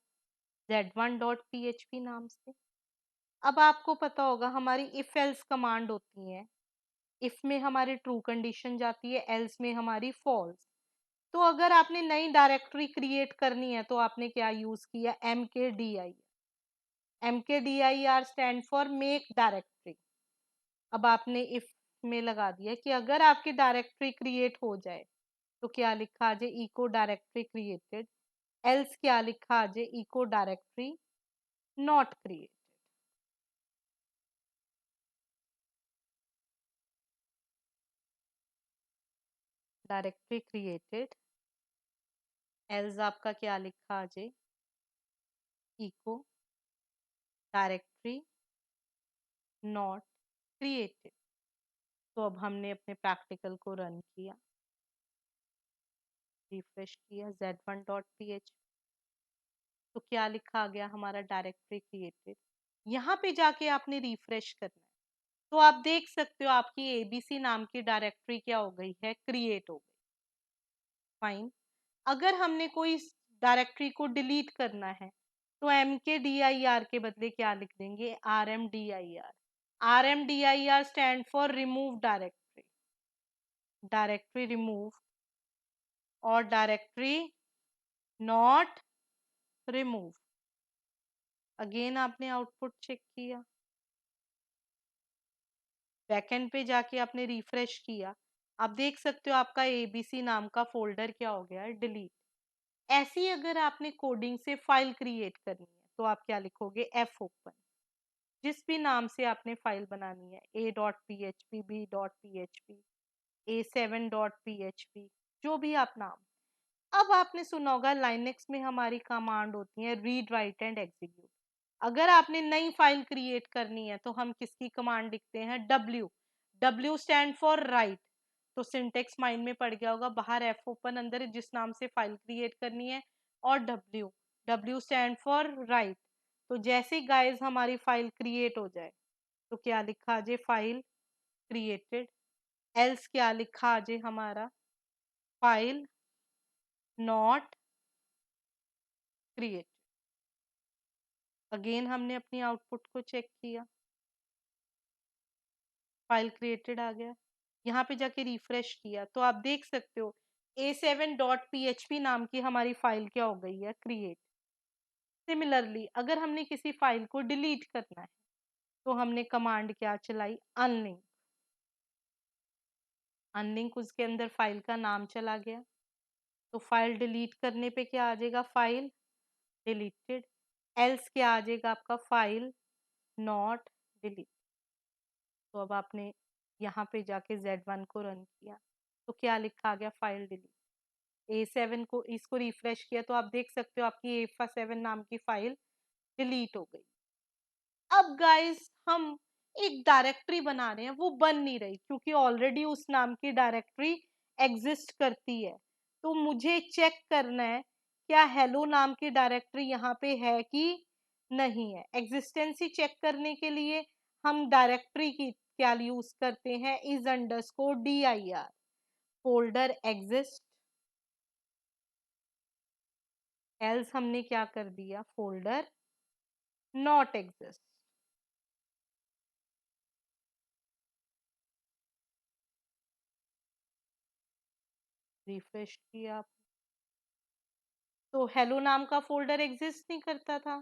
z1.php नाम से। अब आपको पता होगा हमारी इफ एल्स कमांड होती है। इफ में हमारी ट्रू कंडीशन जाती है, एल्स में हमारी फॉल्स। तो अगर आपने नई डायरेक्टरी क्रिएट करनी है तो आपने क्या यूज किया, mkdir। mkdir stand for make directory. अब आपने इफ में लगा दिया कि अगर आपकी डायरेक्टरी क्रिएट हो जाए तो क्या लिखा आ जाए, इको डायरेक्टरी क्रिएटेड। एल्स क्या लिखा आ जाए, echo directory not create. Directory created, else आपका क्या लिखा आ जाए, इको डायरेक्टरी नॉट क्रिएटेड। तो अब हमने अपने प्रैक्टिकल को रन किया, रिफ्रेश किया z1.ph, तो क्या लिखा आ गया, हमारा डायरेक्टरी क्रिएटेड। यहाँ पे जाके आपने रिफ्रेश करना है तो आप देख सकते हो आपकी एबीसी नाम की डायरेक्टरी क्या हो गई है, क्रिएट हो गई। फाइन। अगर हमने कोई डायरेक्टरी को डिलीट करना है तो mkdir के बदले क्या लिख देंगे, rmdir। rmdir stand for remove directory, directory remove और डायरेक्टरी नॉट रिमूव। अगेन आपने आउटपुट चेक किया, बैकएंड पे जाके आपने रिफ्रेश किया। आप देख सकते हो आपका एबीसी नाम का फोल्डर क्या हो गया है, डिलीट। ऐसे ही अगर आपने कोडिंग से फाइल क्रिएट करनी है तो आप क्या लिखोगे, एफ ओपन। जिस भी नाम से आपने फाइल बनानी है, a.php, b.php, a7.php, जो भी आप नाम। अब आपने सुना होगा लाइनेक्स में हमारी कमांड होती है रीड राइट एंड एग्जीक्यूट। अगर आपने नई फाइल क्रिएट करनी है तो हम किसकी कमांड लिखते हैं, w। w stand for right. तो सिंटेक्स माइंड में पड़ गया होगा, बाहर एफ ओपन, अंदर जिस नाम से फाइल क्रिएट करनी है, और w। w stand for right. तो जैसे गाइस हमारी फाइल क्रिएट हो जाए तो क्या लिखा आ जाए, फाइल क्रिएटेड। एल्स क्या लिखा आ जाए हमारा, फाइल नॉट क्रिएट। अगेन हमने अपनी आउटपुट को चेक किया, फाइल क्रिएटेड आ गया। यहाँ पे जाके रिफ्रेश किया तो आप देख सकते हो a7.php नाम की हमारी फाइल क्या हो गई है, क्रिएट। सिमिलरली अगर हमने किसी फाइल को डिलीट करना है तो हमने कमांड क्या चलाई, अनलिंक। अनलिंक, उसके अंदर फाइल का नाम चला गया। तो फाइल डिलीट करने पे क्या आ जाएगा, फाइल डिलीटेड। एल्स क्या आ जाएगा आपका, फाइल नॉट डिलीट। तो अब आपने यहाँ पे जाके Z1 को रन किया तो क्या लिखा आ गया, फाइल डिलीट। A7 को, इसको रिफ्रेश किया तो आप देख सकते हो आपकी A7 नाम की फाइल डिलीट हो गई। अब गाइस हम एक डायरेक्टरी बना रहे हैं, वो बन नहीं रही क्योंकि ऑलरेडी उस नाम की डायरेक्टरी एग्जिस्ट करती है। तो मुझे चेक करना है क्या हेलो नाम की डायरेक्टरी यहाँ पे है कि नहीं है। एग्जिस्टेंसी चेक करने के लिए हम डायरेक्टरी की क्या यूज करते हैं, is underscore dir। Folder exist, else हमने क्या कर दिया, फोल्डर नॉट एग्जिस्ट। रिफ्रेश किया तो हेलो नाम का फोल्डर एग्जिस्ट नहीं करता था।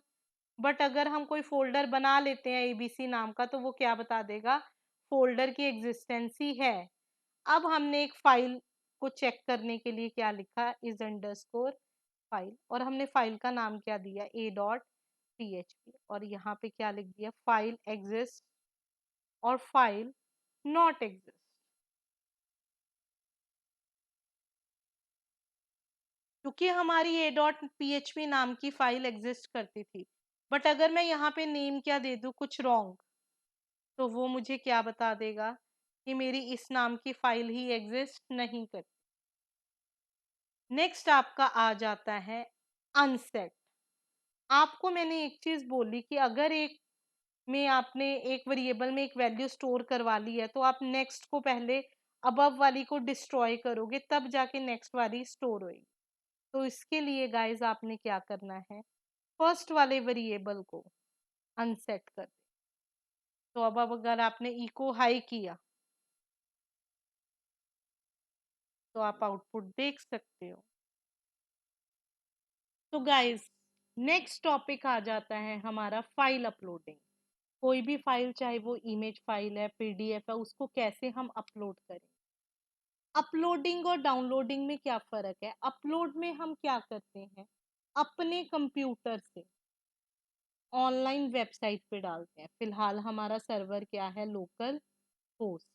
बट अगर हम कोई फोल्डर बना लेते हैं एबीसी नाम का तो वो क्या बता देगा, फोल्डर की एग्जिस्टेंसी है। अब हमने एक फाइल को चेक करने के लिए क्या लिखा, इज अंडरस्कोर फाइल, और हमने फाइल का नाम क्या दिया, a.php, और यहाँ पे क्या लिख दिया, फाइल एग्जिस्ट और फाइल नॉट एग्जिस्ट। क्योंकि हमारी a.php नाम की फाइल एग्जिस्ट करती थी। बट अगर मैं यहाँ पे नेम क्या दे दूँ, कुछ रॉन्ग, तो वो मुझे क्या बता देगा, कि मेरी इस नाम की फाइल ही एग्जिस्ट नहीं करती। नेक्स्ट आपका आ जाता है अनसेट। आपको मैंने एक चीज बोली कि अगर एक में आपने एक वेरिएबल में एक वैल्यू स्टोर करवा ली है तो आप नेक्स्ट को पहले अबव वाली को डिस्ट्रॉय करोगे, तब जाके नेक्स्ट वाली स्टोर होएगी। तो इसके लिए गाइस आपने क्या करना है, फर्स्ट वाले वेरिएबल को अनसेट कर दे। तो अब अगर आपने इको हाई किया तो आप आउटपुट देख सकते हो। तो गाइस नेक्स्ट टॉपिक आ जाता है हमारा फाइल अपलोडिंग। कोई भी फाइल, चाहे वो इमेज फाइल है, पीडीएफ है, उसको कैसे हम अपलोड करें। अपलोडिंग और डाउनलोडिंग में क्या फर्क है। अपलोड में हम क्या करते हैं, अपने कंप्यूटर से ऑनलाइन वेबसाइट पे डालते हैं। फिलहाल हमारा सर्वर क्या है, लोकल होस्ट।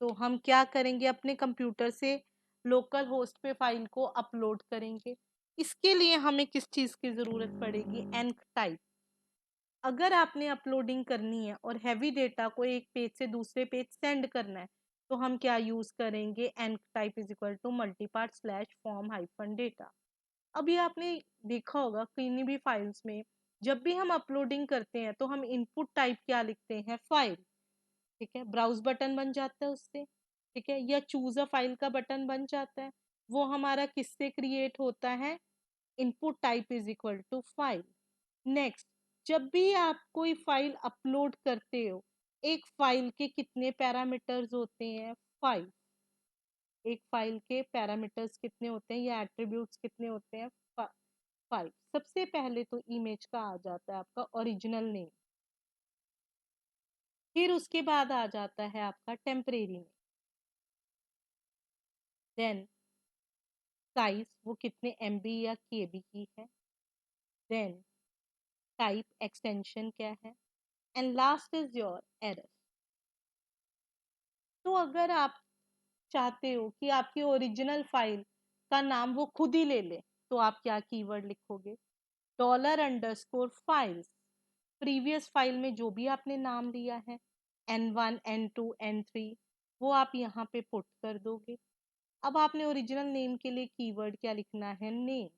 तो हम क्या करेंगे, अपने कंप्यूटर से लोकल होस्ट पे फाइल को अपलोड करेंगे। इसके लिए हमें किस चीज़ की ज़रूरत पड़ेगी, एन्क टाइप। अगर आपने अपलोडिंग करनी है और हैवी डेटा को एक पेज से दूसरे पेज सेंड करना है तो हम क्या यूज़ करेंगे, enctype is equal to multipart slash form hyphen data. अभी आपने देखा होगा किन्हीं भी फाइल्स में जब भी हम अपलोडिंग करते हैं तो हम इनपुट टाइप क्या लिखते हैं, फाइल। ठीक है, ब्राउज बटन बन जाता है उससे। ठीक है, या चूज अ फाइल का बटन बन जाता है। वो हमारा किससे क्रिएट होता है, input type is equal to file. Next, जब भी आप कोई फाइल अपलोड करते हो, एक फाइल के कितने पैरामीटर्स होते हैं, 5। एक फाइल के पैरामीटर्स कितने होते हैं या एट्रीब्यूट्स कितने होते हैं, 5। सबसे पहले तो इमेज का आ जाता है आपका ओरिजिनल नेम, फिर उसके बाद आ जाता है आपका टेम्परेरी नेम, देन साइज वो कितने एमबी या केबी की है, देन टाइप एक्सटेंशन क्या है, and last is your error. तो अगर आप चाहते हो कि आपकी ओरिजिनल फाइल का नाम वो खुद ही ले ले तो आप क्या कीवर्ड लिखोगे, $_फाइल्स, प्रीवियस फाइल में जो भी आपने नाम लिया है, N1 N2 N3, वो आप यहाँ पे पुट कर दोगे। अब आपने ओरिजिनल नेम के लिए कीवर्ड क्या लिखना है, नेम।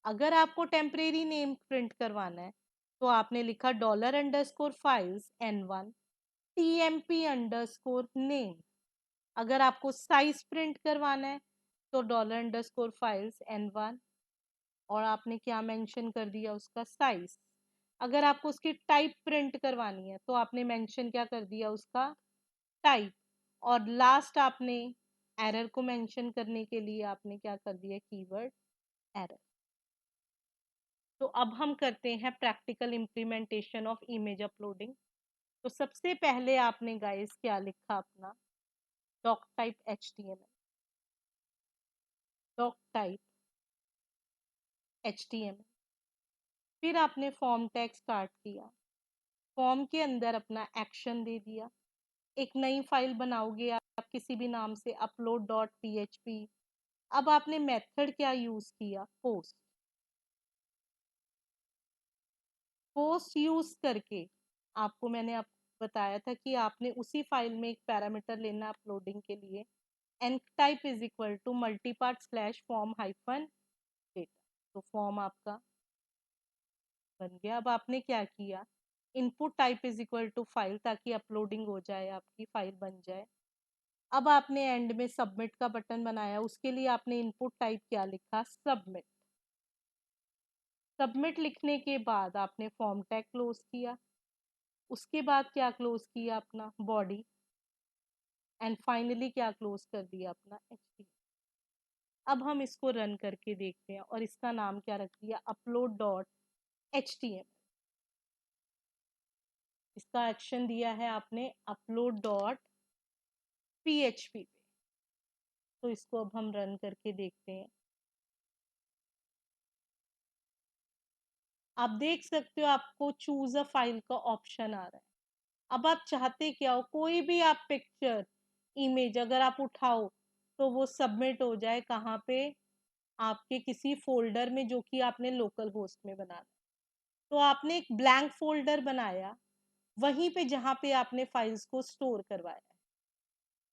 अगर आपको टेम्परेरी नेम प्रिंट करवाना है तो आपने लिखा $_फाइल्स N1 TMP_नेम। अगर आपको साइज प्रिंट करवाना है तो $_फाइल्स N1 और आपने क्या मेंशन कर दिया, उसका साइज। अगर आपको उसकी टाइप प्रिंट करवानी है तो आपने मेंशन क्या कर दिया, उसका टाइप। और लास्ट आपने एरर को मेंशन करने के लिए आपने क्या कर दिया, कीवर्ड एरर। तो अब हम करते हैं practical implementation of image uploading. तो सबसे पहले आपने गाइस क्या लिखा अपना, doc type HTML, doc type HTML। फिर आपने फॉर्म टैग स्टार्ट किया, फॉर्म के अंदर अपना एक्शन दे दिया। एक नई फाइल बनाओगे आप किसी भी नाम से, upload.php। अब आपने मेथड क्या यूज किया, पोस्ट। पोस्ट यूज करके आपको मैंने आप बताया था कि आपने उसी फाइल में एक पैरामीटर लेना अपलोडिंग के लिए, and type is equal to multipart slash form hyphen data. तो फॉर्म आपका बन गया। अब आपने क्या किया, input type is equal to file, ताकि अपलोडिंग हो जाए, आपकी फाइल बन जाए। अब आपने एंड में सबमिट का बटन बनाया, उसके लिए आपने इनपुट टाइप क्या लिखा, सबमिट। सबमिट लिखने के बाद आपने फॉर्म टैग क्लोज किया, उसके बाद क्या क्लोज किया, अपना बॉडी, एंड फाइनली क्या क्लोज कर दिया, अपना HTML। अब हम इसको रन करके देखते हैं और इसका नाम क्या रख दिया, upload.html। इसका एक्शन दिया है आपने upload.php पे। तो इसको अब हम रन करके देखते हैं। आप देख सकते हो आपको चूज अ फाइल का ऑप्शन आ रहा है। अब आप चाहते क्या हो, कोई भी आप पिक्चर, इमेज अगर आप उठाओ तो वो सबमिट हो जाए कहाँ पे, आपके किसी फोल्डर में जो कि आपने लोकल होस्ट में बनाना। तो आपने एक ब्लैंक फोल्डर बनाया, वहीं पे जहाँ पे आपने फाइल्स को स्टोर करवाया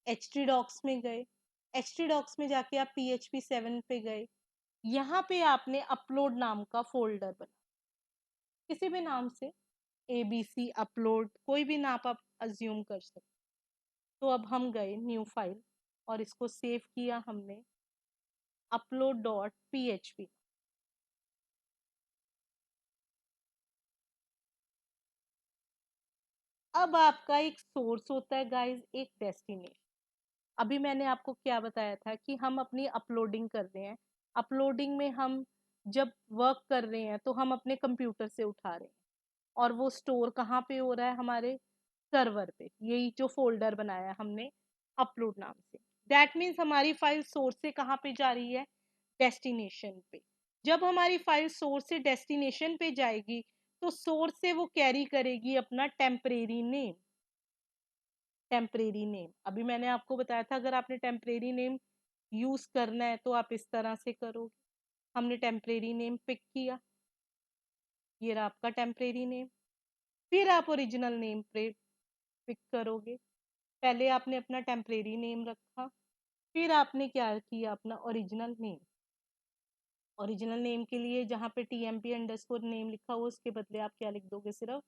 है। htdocs में गए, htdocs में जाके आप php 7 पे गए, यहाँ पे आपने अपलोड नाम का फोल्डर बना, किसी भी नाम से, abc अपलोड, कोई भी नाम आप अज्यूम कर सकते। तो अब हम गए न्यू फाइल और इसको सेव किया हमने upload.php। अब आपका एक सोर्स होता है गाइस, एक डेस्टिनेशन। अभी मैंने आपको क्या बताया था कि हम अपनी अपलोडिंग कर रहे हैं, अपलोडिंग में हम जब वर्क कर रहे हैं तो हम अपने कंप्यूटर से उठा रहे हैं, और वो स्टोर कहाँ पे हो रहा है, हमारे सर्वर पे, यही जो फोल्डर बनाया है हमने अपलोड नाम से। दैट मीन्स हमारी फाइल सोर्स से कहाँ पे जा रही है, डेस्टिनेशन पे। जब हमारी फाइल सोर्स से डेस्टिनेशन पे जाएगी तो सोर्स से वो कैरी करेगी अपना टेम्परेरी नेम। टेम्परेरी नेम अभी मैंने आपको बताया था, अगर आपने टेम्परेरी नेम यूज करना है तो आप इस तरह से करोगे। हमने टेम्परेरी नेम पिक किया, ये रहा आपका टेम्परेरी नेम। फिर आप ओरिजिनल नेम पे पिक करोगे। पहले आपने अपना टेम्परेरी नेम रखा, फिर आपने क्या किया, अपना ओरिजिनल नेम। ओरिजिनल नेम के लिए जहाँ पे tmp नेम लिखा हो उसके बदले आप क्या लिख दोगे, सिर्फ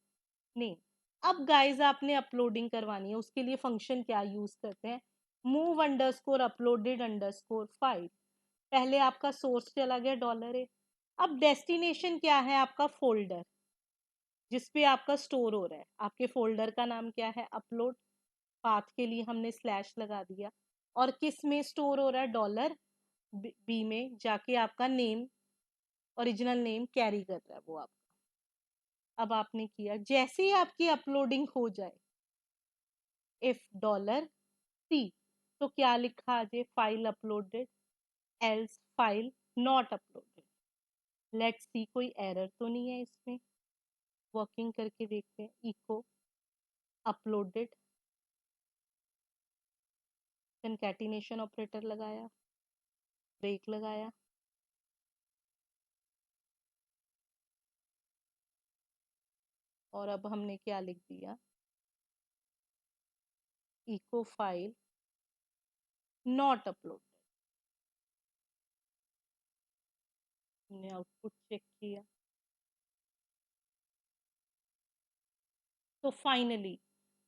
नेम। अब गाइज आपने अपलोडिंग करवानी है, उसके लिए फंक्शन क्या यूज करते हैं, move underscore uploaded underscore file. पहले आपका सोर्स चला गया $a। अब डेस्टिनेशन क्या है, आपका फोल्डर जिसपे आपका स्टोर हो रहा है। आपके फोल्डर का नाम क्या है, अपलोड। पाथ के लिए हमने स्लैश लगा दिया, और किस में स्टोर हो रहा है, $b में जाके आपका नेम, ओरिजिनल नेम कैरी कर रहा है वो आपका। अब आपने किया, जैसे ही आपकी अपलोडिंग हो जाए, इफ $c, तो क्या लिखा आ जाए, file uploaded, else file not uploaded. Let's see कोई एरर तो नहीं है इसमें, वर्किंग करके देखते हैं। इको अपलोडेड, कंकैटिनेशन ऑपरेटर लगाया, ब्रेक लगाया, और अब हमने क्या लिख दिया, इको फाइल नॉट अपलोडेड। हमने आउटपुट चेक किया, तो फाइनली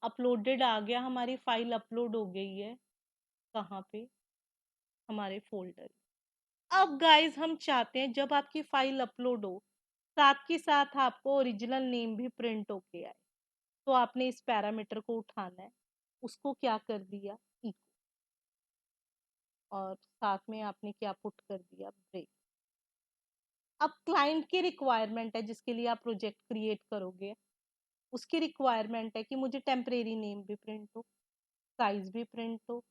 अपलोडेड आ गया, हमारी फाइल अपलोड हो गई है। कहाँ पे, हमारे फोल्डर। अब गाइस हम चाहते हैं जब आपकी फाइल अपलोड हो, साथ के साथ आपको ओरिजिनल नेम भी प्रिंट होके आए, तो आपने इस पैरामीटर को उठाना है, उसको क्या कर दिया, इको, और साथ में आपने क्या पुट कर दिया, ब्रेक। अब क्लाइंट की रिक्वायरमेंट है जिसके लिए आप प्रोजेक्ट क्रिएट करोगे, उसकी रिक्वायरमेंट है कि मुझे टेम्परेरी नेम भी प्रिंट हो, साइज भी प्रिंट हो,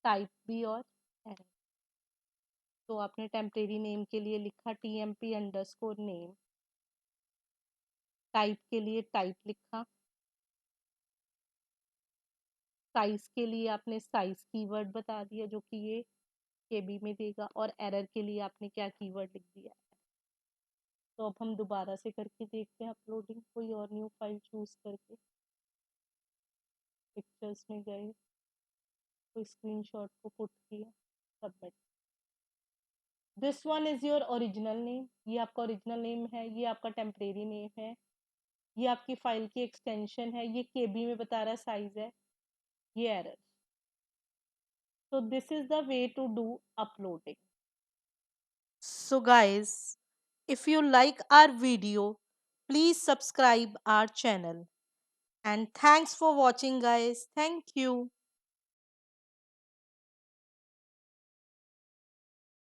टाइप भी, और एरर। तो आपने टेम्परेरी नेम के लिए लिखा tmp_name, टाइप के लिए टाइप लिखा, साइज के लिए आपने साइज कीवर्ड बता दिया जो कि ये केबी में देगा, और एरर के लिए आपने क्या कीवर्ड लिख दिया। तो अब हम दोबारा से करके देखते हैं अपलोडिंग, कोई और न्यू फाइल चूज करके, पिक्चर्स में गए, कोई स्क्रीनशॉट को पुट किया, submit. This one is your original name, ये आपका ओरिजिनल नेम है, ये आपका टेम्परेरी नेम है, ये आपकी फाइल की एक्सटेंशन है, ये केबी में बता रहा साइज है, ये error. So this is the way to do uploading. So guys, if you like our video, please subscribe our channel. And thanks for watching guys. Thank you.